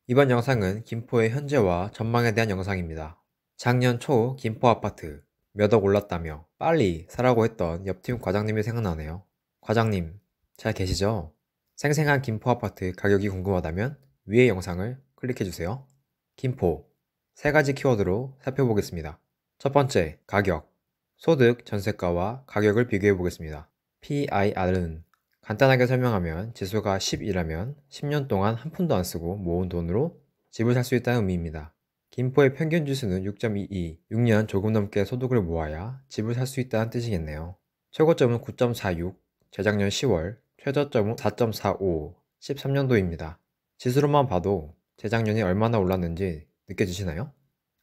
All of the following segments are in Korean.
이번 영상은 김포의 현재와 전망에 대한 영상입니다. 작년 초 김포 아파트 몇 억 올랐다며 빨리 사라고 했던 옆팀 과장님이 생각나네요. 과장님, 잘 계시죠? 생생한 김포 아파트 가격이 궁금하다면 위의 영상을 클릭해주세요. 김포, 세 가지 키워드로 살펴보겠습니다. 첫 번째, 가격. 소득, 전세가와 가격을 비교해 보겠습니다. PIR은 간단하게 설명하면 지수가 10이라면 10년 동안 한 푼도 안 쓰고 모은 돈으로 집을 살 수 있다는 의미입니다. 김포의 평균 지수는 6.22, 6년 조금 넘게 소득을 모아야 집을 살 수 있다는 뜻이겠네요. 최고점은 9.46, 재작년 10월, 최저점은 4.45, 13년도입니다. 지수로만 봐도 재작년이 얼마나 올랐는지 느껴지시나요?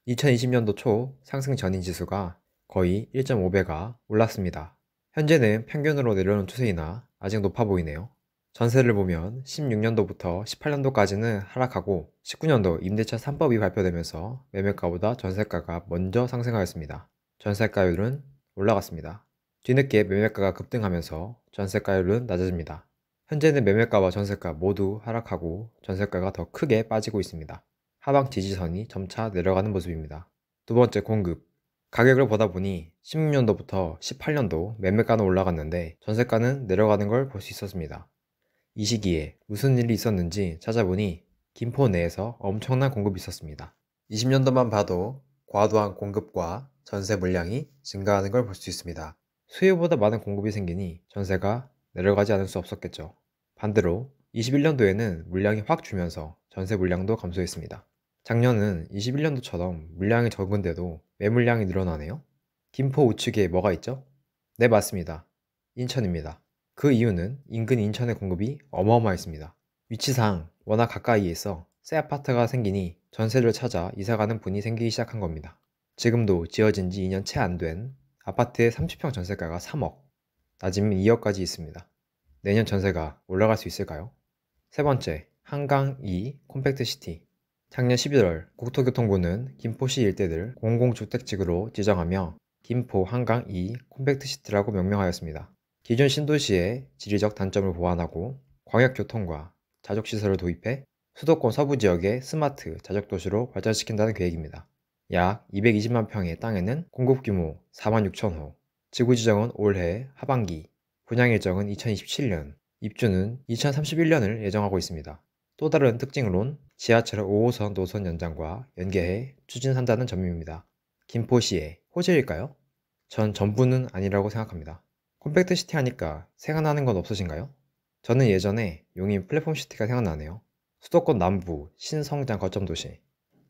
2020년도 초 상승 전인 지수가 거의 1.5배가 올랐습니다. 현재는 평균으로 내려오는 추세이나 아직 높아 보이네요. 전세를 보면 16년도부터 18년도까지는 하락하고 19년도 임대차 3법이 발표되면서 매매가보다 전세가가 먼저 상승하였습니다. 전세가율은 올라갔습니다. 뒤늦게 매매가가 급등하면서 전세가율은 낮아집니다. 현재는 매매가와 전세가 모두 하락하고 전세가가 더 크게 빠지고 있습니다. 하방 지지선이 점차 내려가는 모습입니다. 두 번째, 공급. 가격을 보다 보니 16년도부터 18년도 매매가는 올라갔는데 전세가는 내려가는 걸 볼 수 있었습니다. 이 시기에 무슨 일이 있었는지 찾아보니 김포 내에서 엄청난 공급이 있었습니다. 20년도만 봐도 과도한 공급과 전세 물량이 증가하는 걸 볼 수 있습니다. 수요보다 많은 공급이 생기니 전세가 내려가지 않을 수 없었겠죠. 반대로 21년도에는 물량이 확 줄면서 전세 물량도 감소했습니다. 작년은 21년도처럼 물량이 적은데도 매물량이 늘어나네요. 김포 우측에 뭐가 있죠? 네, 맞습니다. 인천입니다. 그 이유는 인근 인천의 공급이 어마어마했습니다. 위치상 워낙 가까이에 있어 새 아파트가 생기니 전세를 찾아 이사가는 분이 생기기 시작한 겁니다. 지금도 지어진 지 2년 채 안 된 아파트의 30평 전세가가 3억, 낮으면 2억까지 있습니다. 내년 전세가 올라갈 수 있을까요? 세 번째, 한강 2 콤팩트시티. 작년 11월 국토교통부는 김포시 일대들 공공주택지구로 지정하며 김포 한강 2 콤팩트시티라고 명명하였습니다. 기존 신도시의 지리적 단점을 보완하고 광역교통과 자족시설을 도입해 수도권 서부 지역의 스마트 자족도시로 발전시킨다는 계획입니다. 약 220만 평의 땅에는 공급 규모 4만 6천 호, 지구 지정은 올해 하반기, 분양 일정은 2027년, 입주는 2031년을 예정하고 있습니다. 또 다른 특징으론 지하철 5호선 노선 연장과 연계해 추진한다는 점입니다. 김포시의 호재일까요? 전 전부는 아니라고 생각합니다. 콤팩트시티 하니까 생각나는 건 없으신가요? 저는 예전에 용인 플랫폼시티가 생각나네요. 수도권 남부 신성장 거점 도시,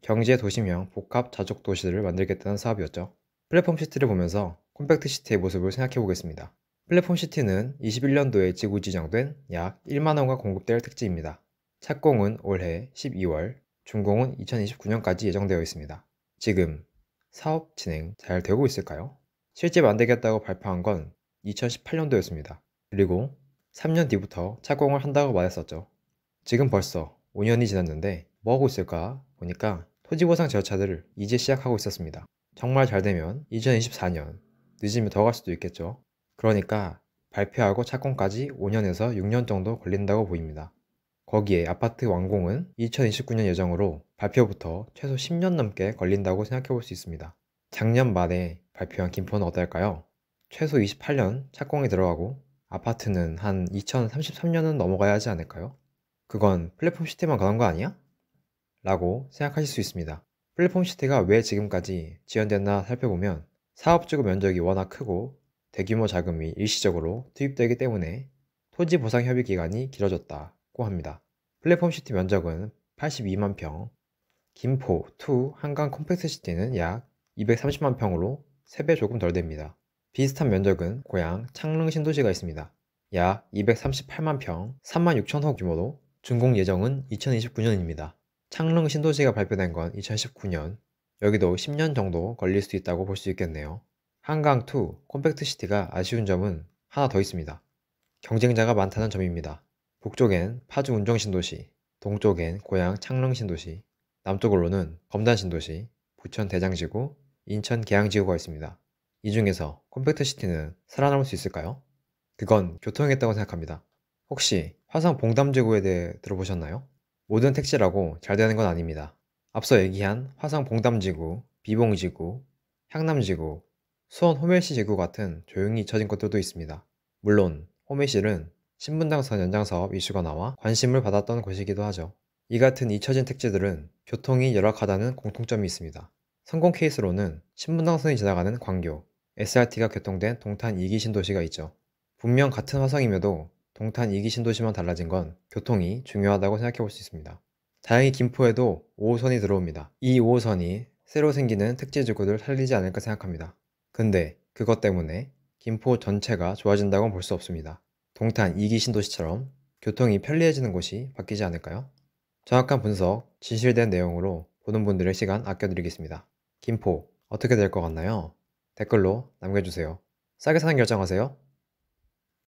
경제 도시명 복합 자족 도시를 만들겠다는 사업이었죠. 플랫폼시티를 보면서 콤팩트시티의 모습을 생각해 보겠습니다. 플랫폼시티는 21년도에 지구 지정된 약 1만 호가 공급될 특지입니다. 착공은 올해 12월, 준공은 2029년까지 예정되어 있습니다. 지금 사업 진행 잘 되고 있을까요? 실제 만들겠다고 발표한 건 2018년도였습니다. 그리고 3년 뒤부터 착공을 한다고 말했었죠. 지금 벌써 5년이 지났는데 뭐 하고 있을까 보니까 토지보상 절차들을 이제 시작하고 있었습니다. 정말 잘 되면 2024년, 늦으면 더 갈 수도 있겠죠. 그러니까 발표하고 착공까지 5년에서 6년 정도 걸린다고 보입니다. 거기에 아파트 완공은 2029년 예정으로 발표부터 최소 10년 넘게 걸린다고 생각해 볼 수 있습니다. 작년 말에 발표한 김포는 어떨까요? 최소 28년 착공이 들어가고 아파트는 한 2033년은 넘어가야 하지 않을까요? 그건 플랫폼 시티만 그런 거 아니야? 라고 생각하실 수 있습니다. 플랫폼 시티가 왜 지금까지 지연됐나 살펴보면 사업주구 면적이 워낙 크고 대규모 자금이 일시적으로 투입되기 때문에 토지 보상 협의 기간이 길어졌다고 합니다. 플랫폼 시티 면적은 82만 평, 김포 2 한강 콤팩트 시티는 약 230만 평으로 3배 조금 덜 됩니다. 비슷한 면적은 고향 창릉 신도시가 있습니다. 약 238만 평, 3만 6천 호 규모로 준공 예정은 2029년입니다. 창릉 신도시가 발표된 건 2019년, 여기도 10년 정도 걸릴 수 있다고 볼 수 있겠네요. 한강2 콤팩트시티가 아쉬운 점은 하나 더 있습니다. 경쟁자가 많다는 점입니다. 북쪽엔 파주 운정 신도시, 동쪽엔 고향 창릉 신도시, 남쪽으로는 검단 신도시, 부천 대장지구, 인천 계양지구가 있습니다. 이 중에서 콤팩트시티는 살아남을 수 있을까요? 그건 교통이겠다고 생각합니다. 혹시 화성 봉담지구에 대해 들어보셨나요? 모든 택지라고 잘 되는 건 아닙니다. 앞서 얘기한 화성 봉담지구, 비봉지구, 향남지구, 수원 호멜시지구 같은 조용히 잊혀진 것들도 있습니다. 물론 호멜실은 신분당선 연장사업 이슈가 나와 관심을 받았던 곳이기도 하죠. 이 같은 잊혀진 택지들은 교통이 열악하다는 공통점이 있습니다. 성공 케이스로는 신분당선이 지나가는 광교, SRT가 개통된 동탄 2기 신도시가 있죠. 분명 같은 화성임에도 동탄 2기 신도시만 달라진 건 교통이 중요하다고 생각해 볼 수 있습니다. 다행히 김포에도 5호선이 들어옵니다. 이 5호선이 새로 생기는 택지지구를 살리지 않을까 생각합니다. 근데 그것 때문에 김포 전체가 좋아진다고는 볼 수 없습니다. 동탄 2기 신도시처럼 교통이 편리해지는 곳이 바뀌지 않을까요? 정확한 분석, 진실된 내용으로 보는 분들의 시간 아껴드리겠습니다. 김포 어떻게 될 것 같나요? 댓글로 남겨주세요. 싸게 사는 결정하세요.